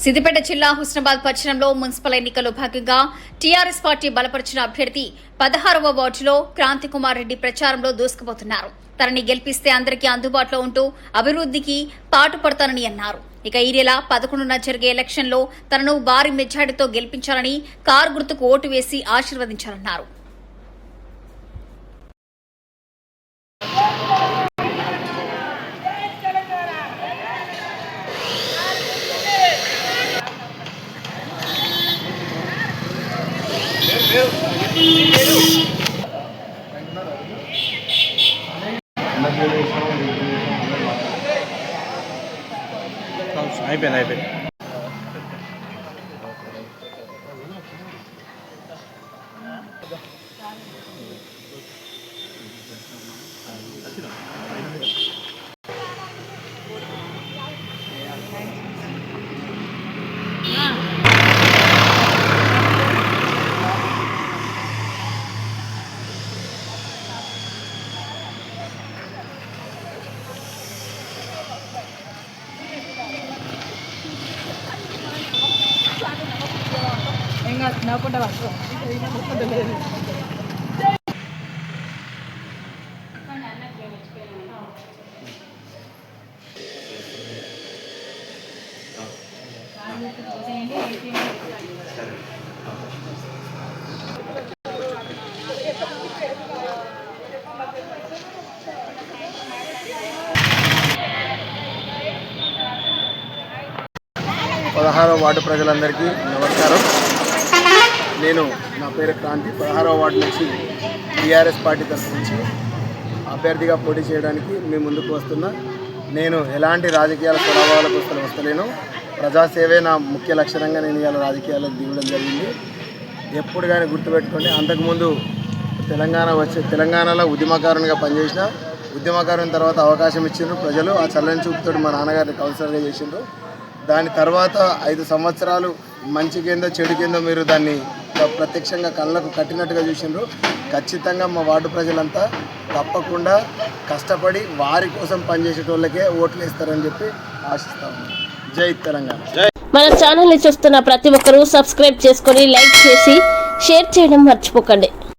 సిద్దిపేట జిల్లా హుస్నాబాద్ పట్టణంలో మున్సిపల్ ఎన్నికల్లో భాగంగా టీఆర్ఎస్ పార్టీ బలపరిచిన అభ్యర్థి 16వ వార్డులో క్రాంతి కుమార్ రెడ్డి ప్రచారంలో దూసుకుపోతున్నారు. తనని గెలిపిస్తే అందరికీ అందుబాటులో ఉంటూ అభివృద్ధికి పాటుపడతానని అన్నారు. ఇక ఈ నెల 11న జరిగే ఎలక్షన్లో తనను భారీ మెజార్టీతో గెలిపించాలని కారు గుర్తుకు ఓటు వేసి ఆశీర్వదించాలన్నారు. అయిపోయింది. 16వ వార్డు ప్రజలందరికీ నమస్కారం. నా పేరు క్రాంతి. 16వ వార్డు నుంచి టీఆర్ఎస్ పార్టీ తరఫు నుంచి అభ్యర్థిగా పోటీ చేయడానికి మేము ముందుకు వస్తున్నా. నేను ఎలాంటి రాజకీయాల స్వభావాలకు వస్తలేను. ప్రజాసేవే నా ముఖ్య లక్షణంగా నేను ఇవాళ రాజకీయాలకు దిగడం జరిగింది. ఎప్పుడు కానీ గుర్తుపెట్టుకోండి, అంతకుముందు తెలంగాణలో ఉద్యమకారునిగా పనిచేసిన. ఉద్యమకారుని తర్వాత అవకాశం ఇచ్చిండ్రు ప్రజలు. ఆ చల్లని చూపుతో మా నాన్నగారిని కౌన్సిలర్గా చేసిండ్రు. దాని తర్వాత 5 సంవత్సరాలు మంచికేందో చెడుకేందో మీరు దాన్ని ప్రత్యక్షంగా కళ్ళకు కట్టినట్టుగా చూసిండ్రు. ఖచ్చితంగా మా వార్డు ప్రజలంతా తప్పకుండా కష్టపడి వారి కోసం పనిచేసేటోళ్ళకే ఓట్లు వేస్తారని చెప్పి ఆశిస్తాము. జై తెలంగాణ. మన ఛానల్ని చూస్తున్న ప్రతి ఒక్కరూ సబ్స్క్రైబ్ చేసుకొని లైక్ చేసి షేర్ చేయడం మర్చిపోకండి.